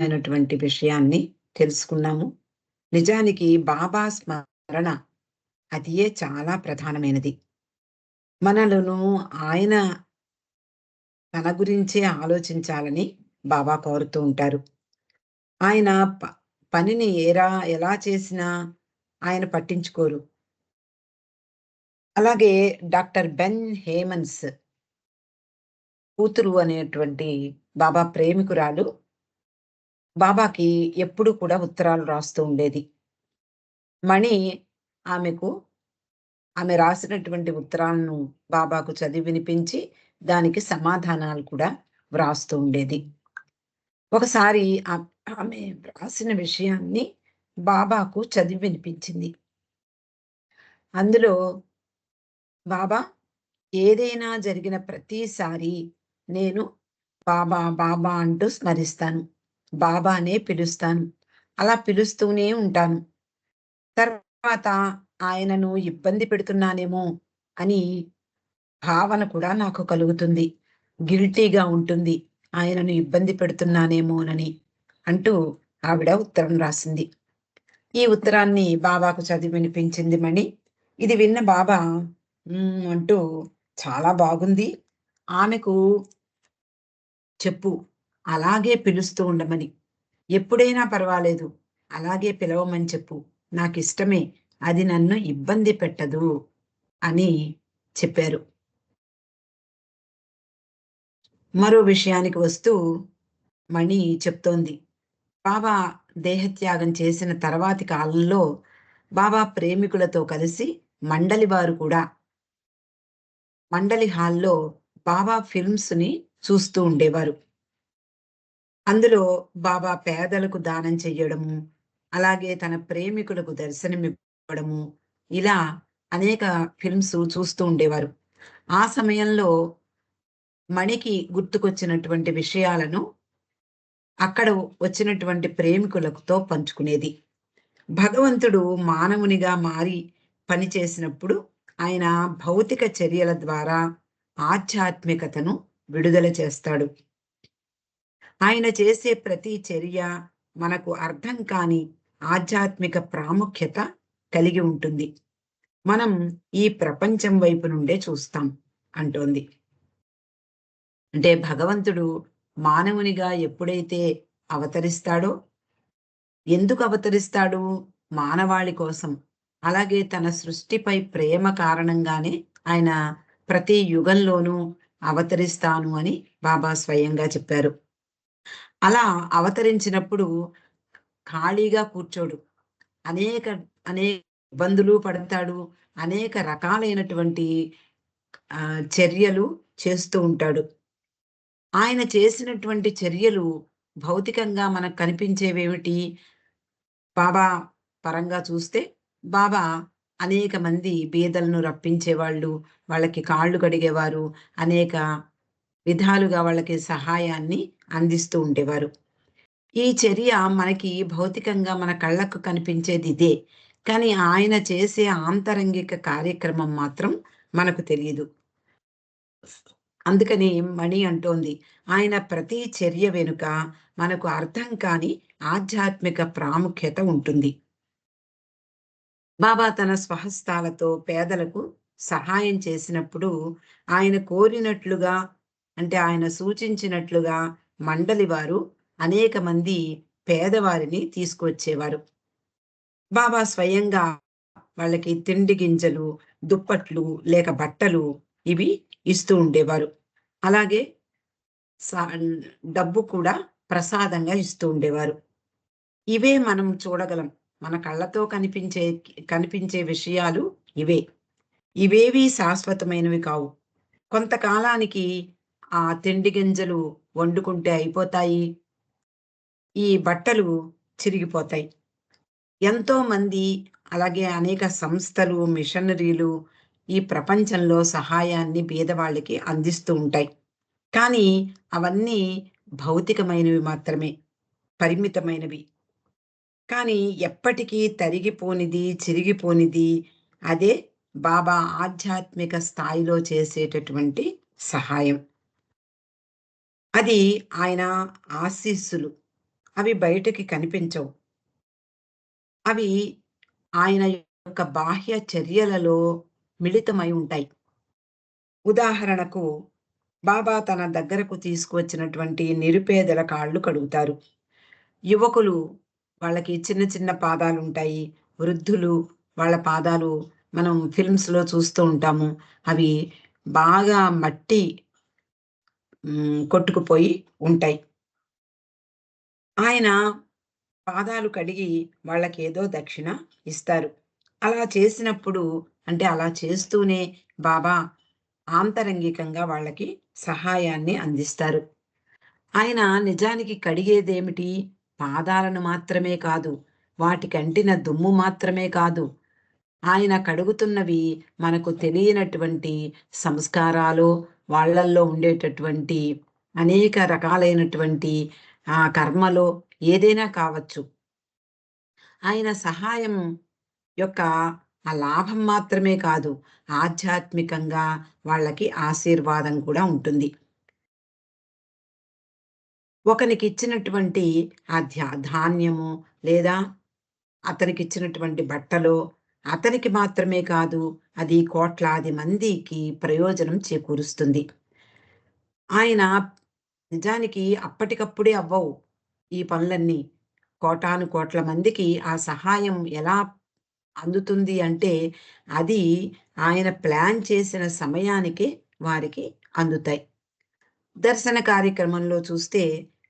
అయినటువంటి విషయాన్ని తెలుసుకున్నాము. నిజానికి బాబా స్మరణ అదియే చాలా ప్రధానమైనది. మనలను ఆయన తన గురించే ఆలోచించాలని బాబా కోరుతూ ఉంటారు. ఆయన పనిని ఎలా చేసినా ఆయన పట్టించుకోరు. అలాగే డాక్టర్ బెన్ హేమన్స్ కూతురు అనేటువంటి బాబా ప్రేమికురాలు బాబాకి ఎప్పుడు కూడా ఉత్తరాలు రాస్తూ ఉండేది. మణి ఆమె రాసినటువంటి ఉత్తరాలను బాబాకు చదివి వినిపించి దానికి సమాధానాలు కూడా వ్రాస్తూ ఉండేది. ఒకసారి ఆమె వ్రాసిన విషయాన్ని బాబాకు చదివి వినిపించింది. అందులో బాబా, ఏదైనా జరిగిన ప్రతిసారి నేను బాబా బాబా అంటూ స్మరిస్తాను, బాబానే పిలుస్తాను, అలా పిలుస్తూనే ఉంటాను. తర్వాత ఆయనను ఇబ్బంది పెడుతున్నానేమో అని భావన కూడా నాకు కలుగుతుంది. గిల్టీగా ఉంటుంది, ఆయనను ఇబ్బంది పెడుతున్నానేమోనని అంటూ ఆవిడ ఉత్తరం రాసింది. ఈ ఉత్తరాన్ని బాబాకు చదివి వినిపించింది మణి. ఇది విన్న బాబా అంటూ చాలా బాగుంది, ఆమెకు చెప్పు అలాగే పిలుస్తూ ఉండమని, ఎప్పుడైనా పర్వాలేదు అలాగే పిలవమని చెప్పు, నాకు ఇష్టమే, అది నన్ను ఇబ్బంది పెట్టదు అని చెప్పారు. మరో విషయానికి వస్తూ మణి చెప్తోంది, బాబా దేహత్యాగం చేసిన తర్వాతి కాలంలో బాబా ప్రేమికులతో కలిసి మండలి వారు కూడా మండలి హాల్లో బాబా ఫిల్మ్స్ ని చూస్తూ ఉండేవారు. అందులో బాబా పేదలకు దానం చెయ్యడము, అలాగే తన ప్రేమికులకు దర్శనమివ్వడము, ఇలా అనేక ఫిల్మ్స్ చూస్తూ ఉండేవారు. ఆ సమయంలో మణికి గుర్తుకొచ్చినటువంటి విషయాలను అక్కడ వచ్చినటువంటి ప్రేమికులతో పంచుకునేది. భగవంతుడు మానవునిగా మారి పనిచేసినప్పుడు ఆయన భౌతిక చర్యల ద్వారా ఆధ్యాత్మికతను విడుదల చేస్తాడు. ఆయన చేసే ప్రతి చర్య మనకు అర్థం కాని ఆధ్యాత్మిక ప్రాముఖ్యత కలిగి ఉంటుంది. మనం ఈ ప్రపంచం వైపు నుండే చూస్తాం అంటోంది. అంటే భగవంతుడు మానవునిగా ఎప్పుడైతే అవతరిస్తాడో, ఎందుకు అవతరిస్తాడు? మానవాళి కోసం. అలాగే తన సృష్టిపై ప్రేమ కారణంగానే ఆయన ప్రతి యుగంలోనూ అవతరిస్తాను అని బాబా స్వయంగా చెప్పారు. అలా అవతరించినప్పుడు ఖాళీగా కూర్చోడు, అనేక అనేక ఇబ్బందులు పడతాడు, అనేక రకాలైనటువంటి చర్యలు చేస్తూ ఉంటాడు. ఆయన చేసినటువంటి చర్యలు భౌతికంగా మనకు కనిపించేవేమిటి? బాబా పరంగా చూస్తే బాబా అనేక మంది బీదలను రప్పించేవాళ్ళు, వాళ్ళకి కాళ్ళు కడిగేవారు, అనేక విధాలుగా వాళ్ళకి సహాయాన్ని అందిస్తూ ఉండేవారు. ఈ చర్య మనకి భౌతికంగా మన కళ్ళకు కనిపించేది ఇదే. కానీ ఆయన చేసే ఆంతరంగిక కార్యక్రమం మాత్రం మనకు తెలియదు. అందుకని మణి అంటోంది, ఆయన ప్రతి చర్య వెనుక మనకు అర్థం కాని ఆధ్యాత్మిక ప్రాముఖ్యత ఉంటుంది. బాబా తన స్వహస్తాలతో పేదలకు సహాయం చేసినప్పుడు ఆయన కోరినట్లుగా, అంటే ఆయన సూచించినట్లుగా మండలి వారు అనేక మంది పేదవారిని తీసుకువచ్చేవారు. బాబా స్వయంగా వాళ్ళకి తిండి గింజలు, దుప్పట్లు లేక బట్టలు ఇవి ఇస్తూ ఉండేవారు. అలాగే డబ్బు కూడా ప్రసాదంగా ఇస్తూ ఉండేవారు. ఇవే మనం చూడగలం. మన కళ్ళతో కనిపించే విషయాలు ఇవే. ఇవేవి శాశ్వతమైనవి కావు. కొంతకాలానికి ఆ తిండి గింజలు వండుకుంటే అయిపోతాయి, ఈ బట్టలు చిరిగిపోతాయి. ఎంతో మంది, అలాగే అనేక సంస్థలు, మిషనరీలు ఈ ప్రపంచంలో సహాయాన్ని బీదవాళ్ళకి అందిస్తూ ఉంటాయి. కానీ అవన్నీ భౌతికమైనవి మాత్రమే, పరిమితమైనవి. కానీ ఎప్పటికీ తరిగిపోనిది, చిరిగిపోనిది అదే బాబా ఆధ్యాత్మిక స్థాయిలో చేసేటటువంటి సహాయం. అది ఆయన ఆశీస్సులు, అవి బయటకి కనిపించవు. అవి ఆయన యొక్క బాహ్య చర్యలలో మిళితమై ఉంటాయి. ఉదాహరణకు బాబా తన దగ్గరకు తీసుకువచ్చినటువంటి నిరుపేదల కాళ్ళు కడుగుతారు. యువకులు వాళ్ళకి చిన్న చిన్న పాదాలుంటాయి. వృద్ధులు వాళ్ళ పాదాలు మనం ఫిల్మ్స్‌లో చూస్తూ ఉంటాము. అవి బాగా మట్టి కొట్టుకుపోయి ఉంటాయి. ఆయన పాదాలు కడిగి వాళ్ళకేదో దక్షిణ ఇస్తారు. అలా చేసినప్పుడు అంటే అలా చేస్తూనే బాబా ఆంతరంగికంగా వాళ్ళకి సహాయాన్ని అందిస్తారు. ఆయన నిజానికి కడిగేదేమిటి? పాదాలను మాత్రమే కాదు, వాటికంటిన దుమ్ము మాత్రమే కాదు, ఆయన కడుగుతున్నవి మనకు తెలియనటువంటి సంస్కారాలో, వాళ్ళల్లో ఉండేటటువంటి అనేక రకాలైనటువంటి కర్మలో ఏదైనా కావచ్చు. ఆయన సహాయం యొక్క ఆ లాభం మాత్రమే కాదు, ఆధ్యాత్మికంగా వాళ్ళకి ఆశీర్వాదం కూడా ఉంటుంది. ఒకనికిచ్చినటువంటి ఆ ధాన్యము లేదా అతనికిచ్చినటువంటి బట్టలో అతనికి మాత్రమే కాదు, అది కోట్లాది మందికి ప్రయోజనం చేకూరుస్తుంది. ఆయన నిజానికి అప్పటికప్పుడే అవ్వవు ఈ పనులన్నీ. కోటాను కోట్ల మందికి ఆ సహాయం ఎలా అందుతుంది అంటే, అది ఆయన ప్లాన్ చేసిన సమయానికే వారికి అందుతాయి. దర్శన కార్యక్రమంలో చూస్తే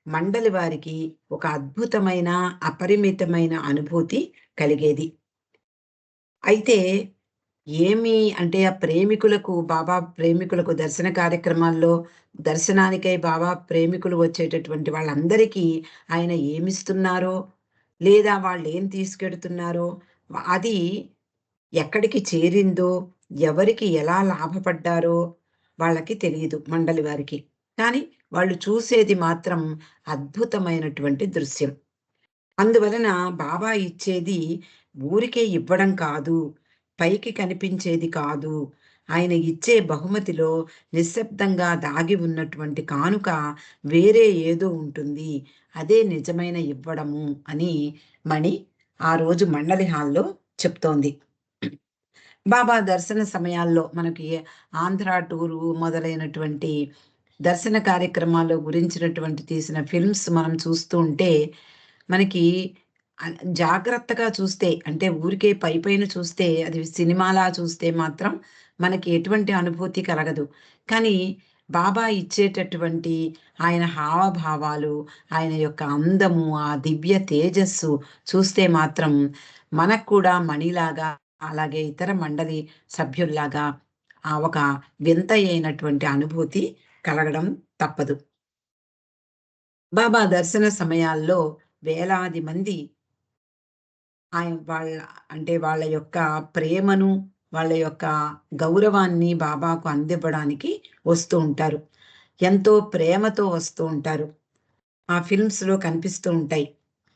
మండలి వారికి ఒక అద్భుతమైన, అపరిమితమైన అనుభూతి కలిగేది. అయితే ఏమి అంటే ఆ ప్రేమికులకు బాబా ప్రేమికులకు దర్శన కార్యక్రమాల్లో దర్శనానికై బాబా ప్రేమికులు వచ్చేటటువంటి వాళ్ళందరికీ ఆయన ఏమిస్తున్నారో, లేదా వాళ్ళేం తీసుకెడుతున్నారో, అది ఎక్కడికి చేరిందో, ఎవరికి ఎలా లాభపడ్డారో వాళ్ళకి తెలీదు మండలి వారికి. కానీ వాళ్ళు చూసేది మాత్రం అద్భుతమైనటువంటి దృశ్యం. అందువలన బాబా ఇచ్చేది ఊరికే ఇవ్వడం కాదు, పైకి కనిపించేది కాదు. ఆయన ఇచ్చే బహుమతిలో నిశ్శబ్దంగా దాగి ఉన్నటువంటి కానుక వేరే ఏదో ఉంటుంది. అదే నిజమైన ఇవ్వడము అని మణి ఆ రోజు మండలి హాల్‌లో చెప్తోంది. బాబా దర్శన సమయాల్లో మనకి ఆంధ్ర టూరు మొదలైనటువంటి దర్శన కార్యక్రమాల గురించినటువంటి తీసిన ఫిల్మ్స్ మనం చూస్తూ ఉంటే, మనకి జాగ్రత్తగా చూస్తే అంటే ఊరికే పైపైన చూస్తే అది సినిమాలా చూస్తే మాత్రం మనకి ఎటువంటి అనుభూతి కలగదు. కానీ బాబా ఇచ్చేటటువంటి ఆయన హావభావాలు, ఆయన యొక్క అందము, ఆ దివ్య తేజస్సు చూస్తే మాత్రం మనకు కూడా మణిలాగా అలాగే ఇతర మండలి సభ్యుల్లాగా ఒక వింతైనటువంటి అనుభూతి కలగడం తప్పదు. బాబా దర్శన సమయాల్లో వేలాది మంది వాళ్ళ అంటే వాళ్ళ యొక్క ప్రేమను, వాళ్ళ యొక్క గౌరవాన్ని బాబాకు అందివ్వడానికి వస్తూ ఉంటారు. ఎంతో ప్రేమతో వస్తూ ఉంటారు. ఆ ఫిల్మ్స్‌లో కనిపిస్తూ ఉంటాయి.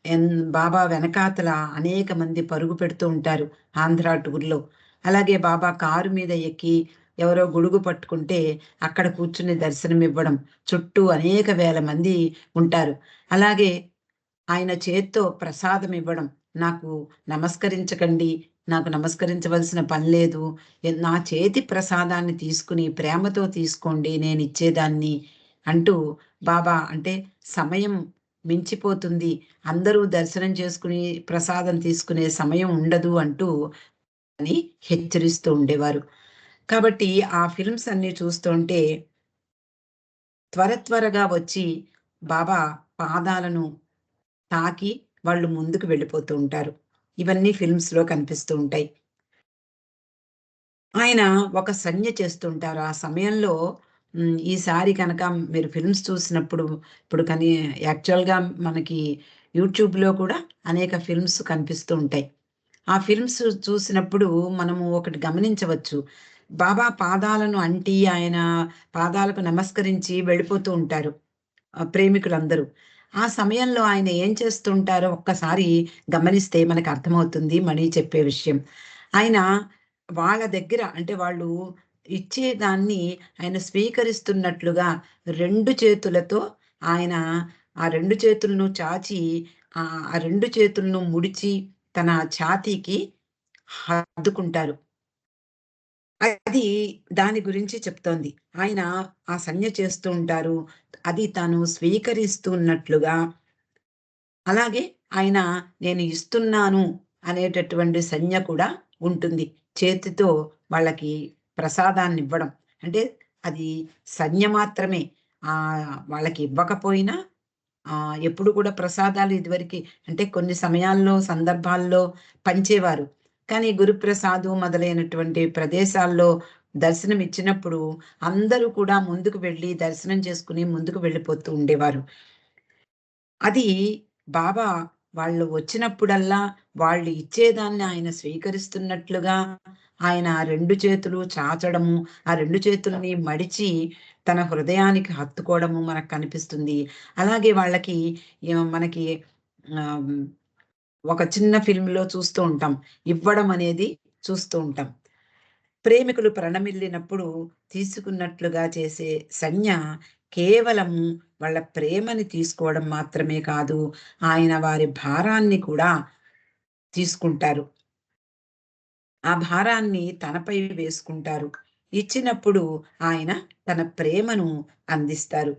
ఎన్ బాబా వెనకాతల అనేక మంది పరుగు పెడుతూ ఉంటారు ఆంధ్ర టూర్‌లో. అలాగే బాబా కారు మీద ఎక్కి ఎవరో గొడుగు పట్టుకుంటే అక్కడ కూర్చుని దర్శనమివ్వడం. చుట్టూ అనేక వేల మంది ఉంటారు. అలాగే ఆయన చేత్తో ప్రసాదం ఇవ్వడం. నాకు నమస్కరించకండి. నాకు నమస్కరించవలసిన పని లేదు. నా చేతి ప్రసాదాన్ని తీసుకొని ప్రేమతో తీసుకోండి నేనిచ్చేదాన్ని అంటూ బాబా అంటే సమయం మించిపోతుంది. అందరూ దర్శనం చేసుకుని ప్రసాదం తీసుకునే సమయం ఉండదు అంటూ అని హెచ్చరిస్తూ ఉండేవారు. కాబట్టి ఆ ఫిల్మ్స్ అన్నీ చూస్తుంటే త్వరగా వచ్చి బాబా పాదాలను తాకి వాళ్ళు ముందుకు వెళ్ళిపోతూ ఉంటారు. ఇవన్నీ ఫిల్మ్స్‌లో కనిపిస్తూ ఉంటాయి. ఆయన ఒక సంజ్ఞ చేస్తుంటారు. ఆ సమయంలో ఈసారి కనుక మీరు ఫిల్మ్స్ చూసినప్పుడు ఇప్పుడు కానీ యాక్చువల్‌గా మనకి యూట్యూబ్‌లో కూడా అనేక ఫిల్మ్స్ కనిపిస్తూ ఉంటాయి. ఆ ఫిల్మ్స్ చూసినప్పుడు మనము ఒకటి గమనించవచ్చు. బాబా పాదాలను అంటి ఆయన పాదాలకు నమస్కరించి వెళ్ళిపోతూ ఉంటారు. ప్రేమికులందరూ. ఆ సమయంలో ఆయన ఏం చేస్తుంటారో ఒక్కసారి గమనిస్తే మనకర్థమవుతుంది మణి చెప్పే విషయం. ఆయన వాళ్ళ దగ్గర అంటే వాళ్ళు ఇచ్చేదాన్ని ఆయన స్వీకరిస్తున్నట్లుగా 2 చేతులతో ఆయన ఆ 2 చేతులను చాచి ఆ 2 చేతులను ముడిచి తన ఛాతీకి హత్తుకుంటారు. అది దాని గురించి చెప్తోంది. ఆయన ఆ సంజ్ఞ చేస్తూ ఉంటారు. అది తాను స్వీకరిస్తున్నట్లుగా, అలాగే ఆయన నేను ఇస్తున్నాను అనేటటువంటి సంజ్ఞ కూడా ఉంటుంది. చేతితో వాళ్ళకి ప్రసాదాన్నివ్వడం. అంటే అది సంజ్ఞ మాత్రమే. వాళ్ళకి ఇవ్వకపోయినా ఎప్పుడు కూడా ప్రసాదాలు ఇదివరకి అంటే కొన్ని సమయాల్లో, సందర్భాల్లో పంచేవారు. కానీ గురుప్రసాదు మొదలైనటువంటి ప్రదేశాల్లో దర్శనం ఇచ్చినప్పుడు అందరూ కూడా ముందుకు వెళ్లి దర్శనం చేసుకొని ముందుకు వెళ్ళిపోతూ ఉండేవారు. అది బాబా వాళ్ళు వచ్చినప్పుడల్లా వాళ్ళు ఇచ్చేదాన్ని ఆయన స్వీకరిస్తున్నట్లుగా ఆయన 2 చేతులు చాచడము, ఆ 2 చేతులని మడిచి తన హృదయానికి హత్తుకోవడము మనకు కనిపిస్తుంది. అలాగే వాళ్ళకి మనకి ఆహ్, ఒక చిన్న ఫిల్మ్‌లో చూస్తూ ఉంటాం. ఇవ్వడం అనేది చూస్తూ ఉంటాం. ప్రేమికులు ప్రణమిల్లినప్పుడు తీసుకున్నట్లుగా చేసే సంజ్ఞ కేవలం వాళ్ళ ప్రేమని తీసుకోవడం మాత్రమే కాదు, ఆయన వారి భారాన్ని కూడా తీసుకుంటారు. ఆ భారాన్ని తనపై వేసుకుంటారు. ఇచ్చినప్పుడు ఆయన తన ప్రేమను అందిస్తారు.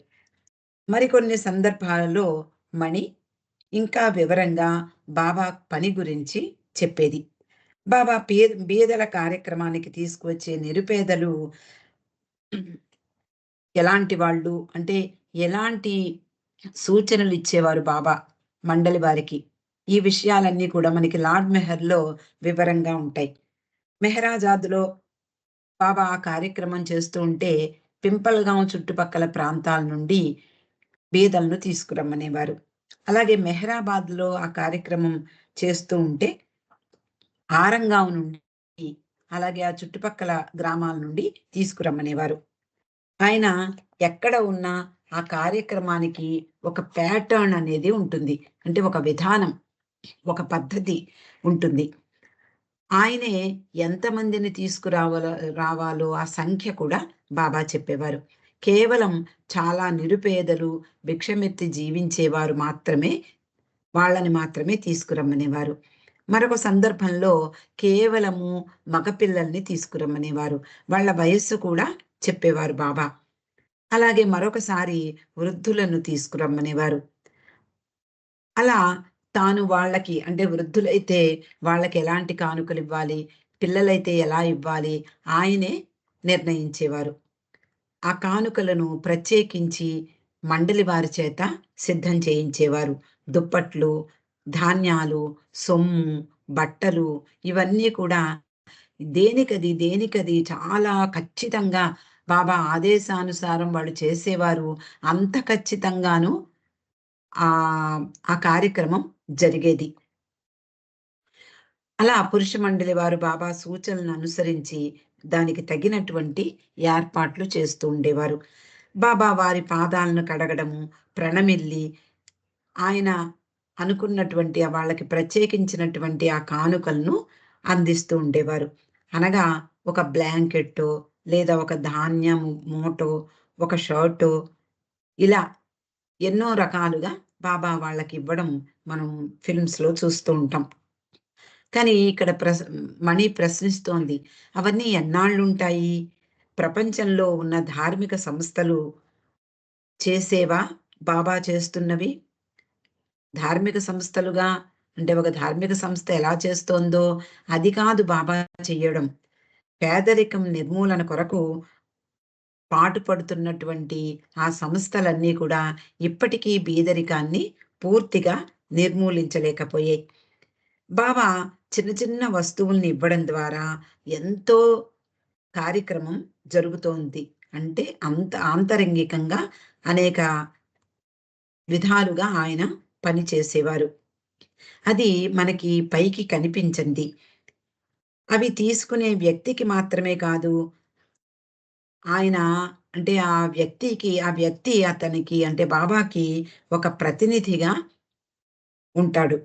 మరికొన్ని సందర్భాలలో మణి ఇంకా వివరంగా బాబా పని గురించి చెప్పేది. బాబా బీదల కార్యక్రమానికి తీసుకువచ్చే నిరుపేదలు ఎలాంటి వాళ్ళు అంటే, ఎలాంటి సూచనలు ఇచ్చేవారు బాబా మండలి వారికి. ఈ విషయాలన్నీ కూడా మనకి లార్డ్ మెహర్‌లో వివరంగా ఉంటాయి. మెహరాజాద్‌లో బాబా ఆ కార్యక్రమం చేస్తూ ఉంటే, పింపల్గాం చుట్టుపక్కల ప్రాంతాల నుండి బీదలను తీసుకురమ్మనేవారు. అలాగే మెహరాబాద్‌లో ఆ కార్యక్రమం చేస్తూ ఉంటే, ఆరంగాం నుండి, అలాగే ఆ చుట్టుపక్కల గ్రామాల నుండి తీసుకురమ్మనేవారు. ఆయన ఎక్కడ ఉన్నా ఆ కార్యక్రమానికి ఒక ప్యాటర్న్ అనేది ఉంటుంది. అంటే ఒక విధానం, ఒక పద్ధతి ఉంటుంది. ఆయనే ఎంతమందిని రావాలో ఆ సంఖ్య కూడా బాబా చెప్పేవారు. కేవలం చాలా నిరుపేదలు, భిక్షమెత్తి జీవించేవారు మాత్రమే వాళ్ళని మాత్రమే తీసుకురమ్మనేవారు. మరొక సందర్భంలో కేవలము మగపిల్లల్ని తీసుకురమ్మనేవారు. వాళ్ళ వయస్సు కూడా చెప్పేవారు బాబా. అలాగే మరొకసారి వృద్ధులను తీసుకురమ్మనేవారు. అలా తాను వాళ్ళకి అంటే వృద్ధులైతే వాళ్ళకెలాంటి కానుకలివ్వాలి, పిల్లలైతే ఎలా ఇవ్వాలి ఆయనే నిర్ణయించేవారు. ఆ కానుకలను ప్రత్యేకించి మండలి వారి చేత సిద్ధం చేయించేవారు. దుప్పట్లు, ధాన్యాలు, సొమ్ము, బట్టలు ఇవన్నీ కూడా దేనికది చాలా ఖచ్చితంగా బాబా ఆదేశానుసారం వాళ్ళు చేసేవారు. అంత ఖచ్చితంగాను ఆ కార్యక్రమం జరిగేది. అలా పురుష మండలి వారు బాబా సూచనలను అనుసరించి దానికి తగినటువంటి ఏర్పాట్లు చేస్తూ ఉండేవారు. బాబా వారి పాదాలను కడగడము, ప్రణమిల్లి ఆయన అనుకున్నటువంటి వాళ్ళకి ప్రత్యేకించినటువంటి ఆ కానుకలను అందిస్తూ ఉండేవారు. అనగా ఒక బ్లాంకెట్టో, లేదా ఒక ధాన్యము మూటో, ఒక షర్టో ఇలా ఎన్నో రకాలుగా బాబా వాళ్ళకివ్వడం మనం ఫిల్మ్స్‌లో చూస్తూ ఉంటాం. కానీ ఇక్కడ మణి ప్రశ్నిస్తోంది. అవన్నీ ఎన్నాళ్ళుంటాయి? ప్రపంచంలో ఉన్న ధార్మిక సంస్థలు చేసేవా బాబా చేస్తున్నవి? ధార్మిక సంస్థలుగా అంటే ఒక ధార్మిక సంస్థ ఎలా చేస్తోందో అది కాదు బాబా చెయ్యడం. పేదరికం నిర్మూలన కొరకు పాటుపడుతున్నటువంటి ఆ సంస్థలన్నీ కూడా ఇప్పటికీ బీదరికాన్ని పూర్తిగా నిర్మూలించలేకపోయాయి. బాబా చిన్న చిన్న వస్తువుల్ని ఇవ్వడం ద్వారా ఎంతో కార్యక్రమం జరుగుతోంది. అంటే అంత ఆంతరంగికంగా అనేక విధాలుగా ఆయన పని చేసేవారు. అది మనకి పైకి కనిపించంది. అవి తీసుకునే వ్యక్తికి మాత్రమే కాదు, ఆయన అంటే ఆ వ్యక్తి అతనికి అంటే బాబాకి ఒక ప్రతినిధిగా ఉంటాడు.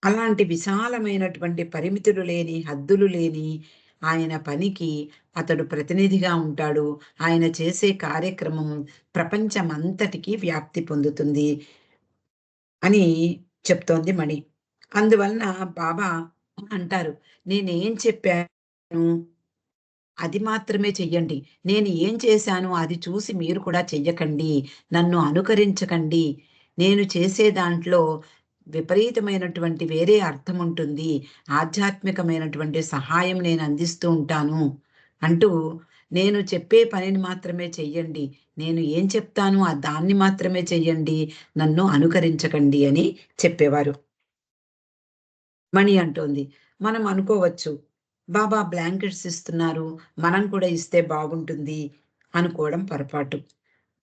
అలాంటి విశాలమైనటువంటి పరిమితులు లేని, హద్దులు లేని ఆయన పనికి అతడు ప్రతినిధిగా ఉంటాడు. ఆయన చేసే కార్యక్రమం ప్రపంచమంతటికి వ్యాప్తి పొందుతుంది. అని చెప్తోంది మణి. అందువలన బాబా అంటారు, "నేనేం చెప్పాను అది మాత్రమే చెయ్యండి. నేను ఏం చేశానో అది చూసి మీరు కూడా చెయ్యకండి. నన్ను అనుకరించకండి. నేను చేసే దాంట్లో విపరీతమైనటువంటి వేరే అర్థముంటుంది. ఆధ్యాత్మికమైనటువంటి సహాయం నేను అందిస్తూ ఉంటాను" అంటూ, నేను చెప్పే పనిని మాత్రమే చెయ్యండి. నేను ఏం చెప్తానో దాన్ని మాత్రమే చెయ్యండి. నన్ను అనుకరించకండి అని చెప్పేవారు. మణి అంటోంది. మనం అనుకోవచ్చు, బాబా బ్లాంకెట్స్ ఇస్తున్నారు, మనం కూడా ఇస్తే బాగుంటుంది అనుకోవడం పొరపాటు.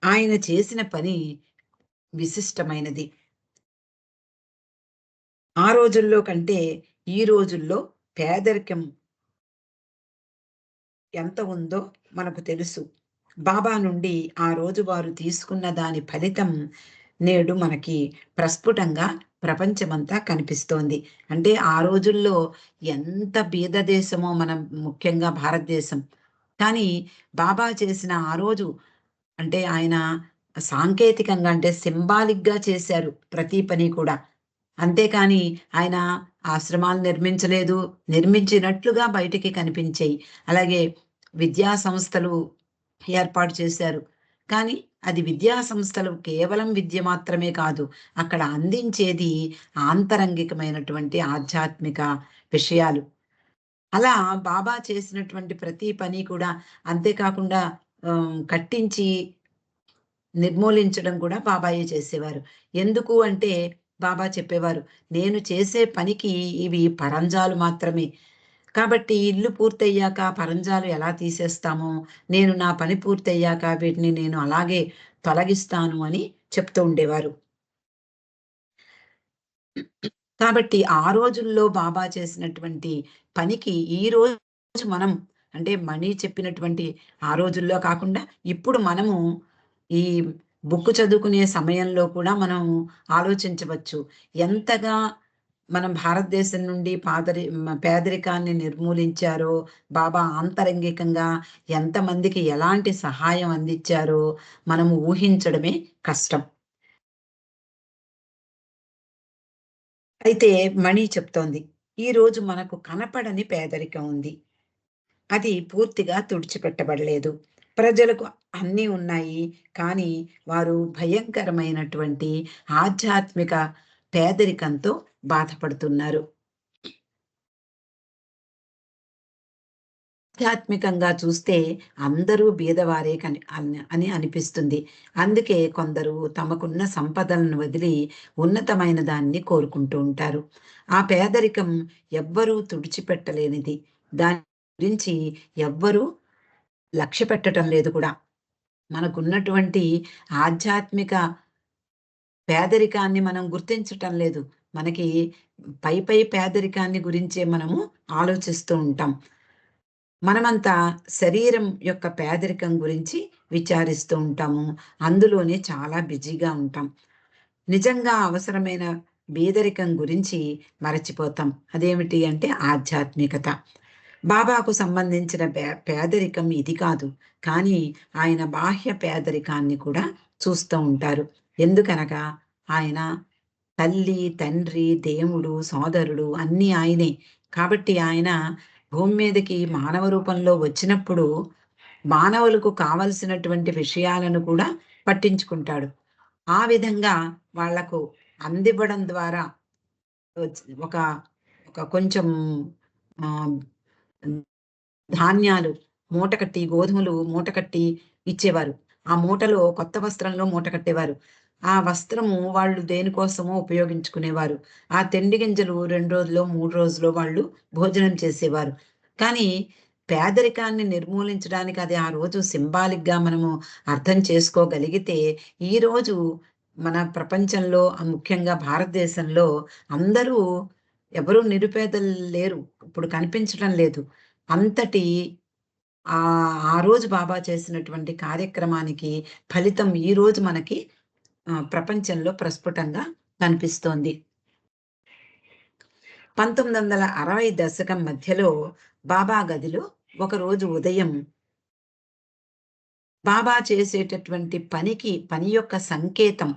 ఆయన చేసిన పని విశిష్టమైనది. ఆ రోజుల్లో కంటే ఈ రోజుల్లో పేదరికం ఎంత ఉందో మనకు తెలుసు. బాబా నుండి ఆ రోజు వారు తీసుకున్న దాని ఫలితం నేడు మనకి ప్రస్ఫుటంగా ప్రపంచమంతా కనిపిస్తోంది. అంటే ఆ రోజుల్లో ఎంత బీద దేశమో మనం, ముఖ్యంగా భారతదేశం. కానీ బాబా చేసిన ఆ రోజు, అంటే ఆయన సాంకేతికంగా, అంటే సింబాలిక్‌గా చేశారు ప్రతి పని కూడా. అంతేకాని ఆయన ఆశ్రమాలు నిర్మించలేదు. నిర్మించినట్లుగా బయటికి కనిపించాయి. అలాగే విద్యా సంస్థలు ఏర్పాటు చేశారు. కానీ అది విద్యా సంస్థలు కేవలం విద్య మాత్రమే కాదు. అక్కడ అందించేది ఆంతరంగికమైనటువంటి ఆధ్యాత్మిక విషయాలు. అలా బాబా చేసినటువంటి ప్రతి పని కూడా, అంతేకాకుండా కట్టించి నిర్మూలించడం కూడా బాబాయే చేసేవారు. ఎందుకు అంటే బాబా చెప్పేవారు, "నేను చేసే పనికి ఇవి పరంజాలు మాత్రమే. కాబట్టి ఇల్లు పూర్తయ్యాక పరంజాలు ఎలా తీసేస్తామో, నేను నా పని పూర్తయ్యాక వీటిని నేను అలాగే తొలగిస్తాను" అని చెప్తూ ఉండేవారు. కాబట్టి ఆ రోజుల్లో బాబా చేసినటువంటి పనికి ఈ రోజు మనం, అంటే మణి చెప్పినటువంటి ఆ రోజుల్లో కాకుండా ఇప్పుడు మనము ఈ బుక్ చదువుకునే సమయంలో కూడా మనం ఆలోచించవచ్చు. ఎంతగా మనం భారతదేశం నుండి పేదరికాన్ని నిర్మూలించారో, బాబా ఆంతరంగికంగా ఎంతమందికి ఎలాంటి సహాయం అందించారో మనము ఊహించడమే కష్టం. అయితే మణి చెప్తోంది, "ఈరోజు మనకు కనపడని పేదరికం ఉంది. అది పూర్తిగా తుడిచిపెట్టబడలేదు. ప్రజలకు అన్నీ ఉన్నాయి. కానీ వారు భయంకరమైనటువంటి ఆధ్యాత్మిక పేదరికంతో బాధపడుతున్నారు." ఆధ్యాత్మికంగా చూస్తే అందరూ బీదవారే అని అనిపిస్తుంది. అందుకే కొందరు తమకున్న సంపదలను వదిలి ఉన్నతమైన దాన్ని కోరుకుంటూ ఉంటారు. ఆ పేదరికం ఎవ్వరూ తుడిచిపెట్టలేనిది. దాని గురించి ఎవ్వరూ లక్ష్య పెట్టటం లేదు కూడా. మనకున్నటువంటి ఆధ్యాత్మిక పేదరికాన్ని మనం గుర్తించటం లేదు. మనకి పై పేదరికాన్ని గురించే మనము ఆలోచిస్తూ ఉంటాం. మనమంతా శరీరం యొక్క పేదరికం గురించి విచారిస్తూ ఉంటాము. అందులోనే చాలా బిజీగా ఉంటాం. నిజంగా అవసరమైన బీదరికం గురించి మరచిపోతాం. అదేమిటి అంటే ఆధ్యాత్మికత. బాబాకు సంబంధించిన పేదరికం ఇది కాదు. కానీ ఆయన బాహ్య పేదరికాన్ని కూడా చూస్తూ ఉంటారు. ఎందుకనగా ఆయన తల్లి, తండ్రి, దేవుడు, సోదరుడు అన్నీ ఆయనే. కాబట్టి ఆయన భూమి మీదకి మానవ రూపంలో వచ్చినప్పుడు మానవులకు కావలసినటువంటి విషయాలను కూడా పట్టించుకుంటాడు. ఆ విధంగా వాళ్లకు అందివ్వడం ద్వారా ఒక ఒక కొంచెం ఆహ్, ధాన్యాలు మూట కట్టి, గోధుమలు మూట కట్టి ఇచ్చేవారు. ఆ మూటలో కొత్త వస్త్రంలో మూట కట్టేవారు. ఆ వస్త్రము వాళ్ళు దేనికోసమో ఉపయోగించుకునేవారు. ఆ తిండి గింజలు 2 రోజులో, 3 రోజులో వాళ్ళు భోజనం చేసేవారు. కానీ పేదరికాన్ని నిర్మూలించడానికి అది ఆ రోజు సింబాలిక్‌గా మనము అర్థం చేసుకోగలిగితే, ఈరోజు మన ప్రపంచంలో, ముఖ్యంగా భారతదేశంలో అందరూ ఎవరు నిరుపేదలు లేరు. ఇప్పుడు కనిపించడం లేదు. అంతటి ఆ రోజు బాబా చేసినటువంటి కార్యక్రమానికి ఫలితం ఈరోజు మనకి ప్రపంచంలో ప్రస్ఫుటంగా కనిపిస్తోంది. 1960 దశకం మధ్యలో బాబా గదిలో ఒకరోజు ఉదయం బాబా చేసేటటువంటి పని యొక్క సంకేతం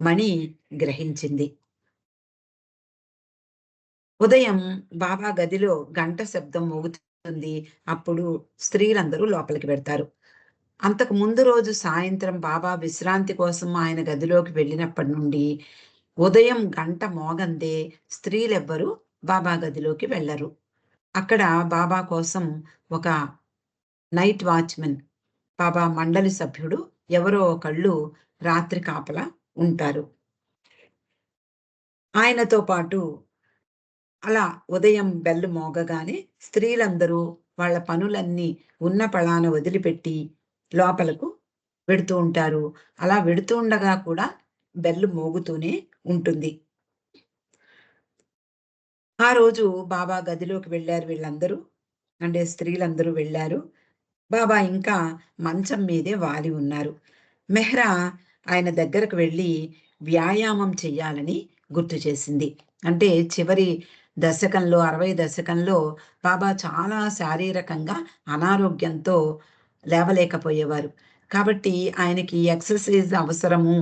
మణి గ్రహించింది. ఉదయం బాబా గదిలో గంట శబ్దం మోగుతుంది. అప్పుడు స్త్రీలందరూ లోపలికి వెళ్తారు. అంతకు ముందు రోజు సాయంత్రం బాబా విశ్రాంతి కోసం ఆయన గదిలోకి వెళ్ళినప్పటి నుండి ఉదయం గంట మోగందే స్త్రీలెవ్వరూ బాబా గదిలోకి వెళ్లరు. అక్కడ బాబా కోసం ఒక నైట్ వాచ్‌మెన్, బాబా మండలి సభ్యుడు ఎవరో ఒకళ్ళు రాత్రి కాపలా ఉంటారు. ఆయనతో పాటు అలా ఉదయం బెల్ మోగగానే స్త్రీలందరూ వాళ్ళ పనులన్నీ ఉన్న పళాన వదిలిపెట్టి లోపలకు వెడుతూ ఉంటారు. అలా వెడుతూ ఉండగా కూడా బెల్ మోగుతూనే ఉంటుంది. ఆ రోజు బాబా గదిలోకి వెళ్లారు వీళ్ళందరూ. అంటే స్త్రీలందరూ వెళ్లారు. బాబా ఇంకా మంచం మీదే వాలి ఉన్నారు. మెహ్రా ఆయన దగ్గరకు వెళ్లి వ్యాయామం చెయ్యాలని గుర్తు చేసింది. అంటే చివరి దశకంలో 60 దశకంలో బాబా చాలా శారీరకంగా అనారోగ్యంతో లేవలేకపోయేవారు. కాబట్టి ఆయనకి ఎక్సర్‌సైజ్ అవసరము.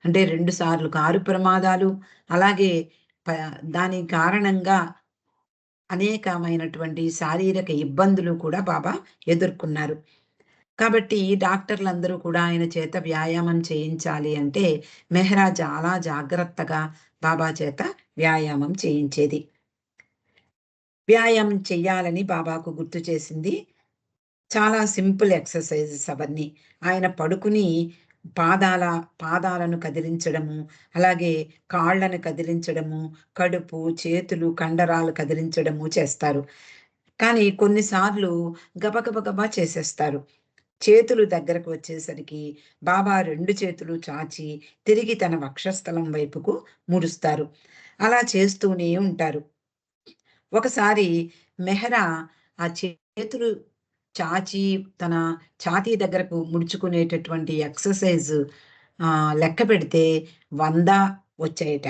అంటే 2 సార్లు కారు ప్రమాదాలు, అలాగే ప దాని కారణంగా అనేకమైనటువంటి శారీరక ఇబ్బందులు కూడా బాబా ఎదుర్కొన్నారు. కాబట్టి డాక్టర్లందరూ కూడా ఆయన చేత వ్యాయామం చేయించాలి అంటే, మెహ్రా చాలా జాగ్రత్తగా బాబా చేత వ్యాయామం చేయించేది. వ్యాయామం చెయ్యాలని బాబాకు గుర్తు చేసింది. చాలా సింపుల్ ఎక్సర్‌సైజెస్ అవన్నీ. ఆయన పడుకుని పాదాల పాదాలను కదిలించడము, అలాగే కాళ్ళను కదిలించడము, కడుపు, చేతులు, కండరాలు కదిలించడము చేస్తారు. కానీ కొన్నిసార్లు గబగబా చేసేస్తారు. చేతులు దగ్గరకు వచ్చేసరికి బాబా 2 చేతులు చాచి తిరిగి తన వక్షస్థలం వైపుకు ముడుస్తారు. అలా చేస్తూనే ఉంటారు. ఒకసారి మెహరా ఆ చేతులు చాచి తన ఛాతీ దగ్గరకు ముడుచుకునేటటువంటి ఎక్సర్‌సైజ్ లెక్కపెడితే 100 వచ్చాయట.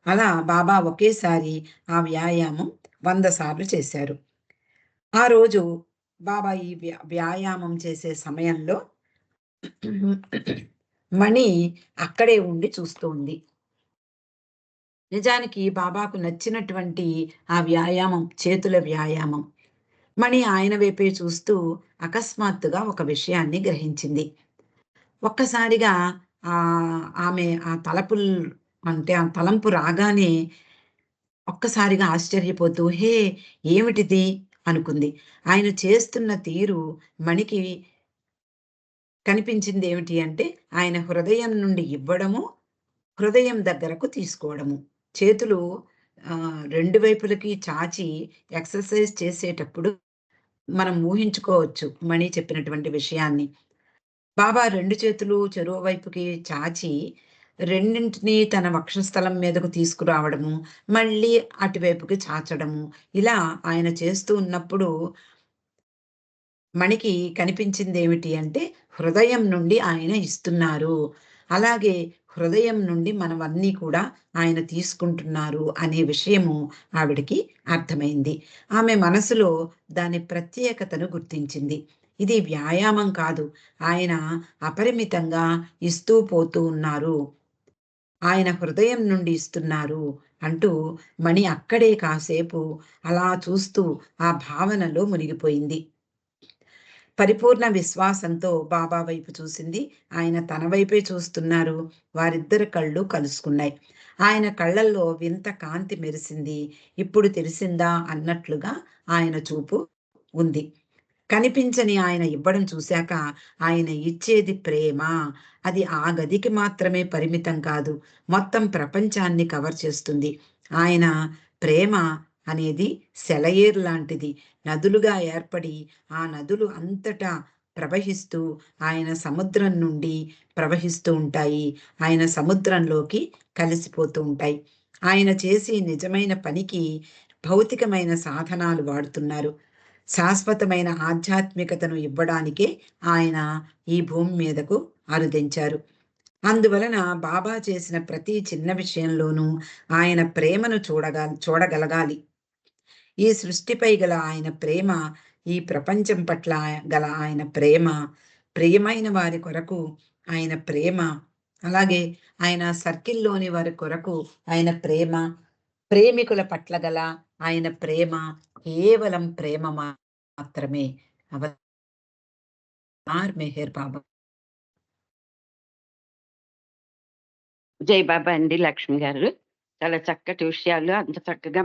అలా బాబా ఒకేసారి ఆ వ్యాయామం 100 సార్లు చేశారు. ఆ రోజు బాబా ఈ వ్యాయామం చేసే సమయంలో మణి అక్కడే ఉండి చూస్తూ ఉంది. నిజానికి బాబాకు నచ్చినటువంటి ఆ వ్యాయామం, చేతుల వ్యాయామం. మణి ఆయన వైపే చూస్తూ అకస్మాత్తుగా ఒక విషయాన్ని గ్రహించింది. ఒక్కసారిగా ఆమె ఆ తలపుల్ అంటే ఆ తలంపు రాగానే ఒక్కసారిగా ఆశ్చర్యపోతూ, "హే! ఏమిటిది?" అనుకుంది. ఆయన చేస్తున్న తీరు మణికి కనిపించిందేమిటి అంటే, ఆయన హృదయం నుండి ఇవ్వడము, హృదయం దగ్గరకు తీసుకోవడము. చేతులు 2 వైపులకి చాచి ఎక్సర్‌సైజ్ చేసేటప్పుడు మనం ఊహించుకోవచ్చు మణి చెప్పినటువంటి విషయాన్ని. బాబా 2 చేతులు చెరో వైపుకి చాచి, రెండింటిని తన వక్షస్థలం మీదకు తీసుకురావడము, మళ్ళీ అటువైపుకి చాచడము. ఇలా ఆయన చేస్తూ ఉన్నప్పుడు మనకి కనిపించిందేమిటి అంటే, హృదయం నుండి ఆయన ఇస్తున్నారు. అలాగే హృదయం నుండి మనవన్నీ కూడా ఆయన తీసుకుంటున్నారు అనే విషయము ఆవిడకి అర్థమైంది. ఆమె మనసులో దాని ప్రత్యేకతను గుర్తించింది. ఇది వ్యాయామం కాదు. ఆయన అపరిమితంగా ఇస్తూ పోతూ ఉన్నారు. ఆయన హృదయం నుండి ఇస్తున్నారు అంటూ మణి అక్కడే కాసేపు అలా చూస్తూ ఆ భావనలో మునిగిపోయింది. పరిపూర్ణ విశ్వాసంతో బాబా వైపు చూసింది. ఆయన తన వైపే చూస్తున్నారు. వారిద్దరి కళ్ళు కలుసుకున్నాయి. ఆయన కళ్ళల్లో వింత కాంతి మెరిసింది. ఇప్పుడు తెలిసిందా అన్నట్లుగా ఆయన చూపు ఉంది. కనిపించని ఆయన ఇవ్వడం చూశాక ఆయన ఇచ్చేది ప్రేమ. అది ఆ గదికి మాత్రమే పరిమితం కాదు. మొత్తం ప్రపంచాన్ని కవర్ చేస్తుంది. ఆయన ప్రేమ అనేది సెలయేరు లాంటిది. నదులుగా ఏర్పడి ఆ నదులు అంతటా ప్రవహిస్తూ ఆయన సముద్రం నుండి ప్రవహిస్తూ ఉంటాయి. ఆయన సముద్రంలోకి కలిసిపోతూ ఉంటాయి. ఆయన చేసే నిజమైన పనికి భౌతికమైన సాధనాలు వాడుతున్నారు. శాశ్వతమైన ఆధ్యాత్మికతను ఇవ్వడానికే ఆయన ఈ భూమి మీదకు అరుదించారు. అందువలన బాబా చేసిన ప్రతి చిన్న విషయంలోనూ ఆయన ప్రేమను చూడగలగాలి. ఈ సృష్టిపై గల ఆయన ప్రేమ, ఈ ప్రపంచం పట్ల గల ఆయన ప్రేమ, ప్రియమైన వారి కొరకు ఆయన ప్రేమ అలాగే ఆయన సర్కిల్‌లోని వారి కొరకు ఆయన ప్రేమ, ప్రేమికుల పట్ల గల ఆయన ప్రేమ కేవలం ప్రేమ మాత్రమే. 'అవతార్ మెహర్ బాబా'. జై బాబా అండి లక్ష్మి గారు. చాలా చక్కటి విషయాలు అంత చక్కగా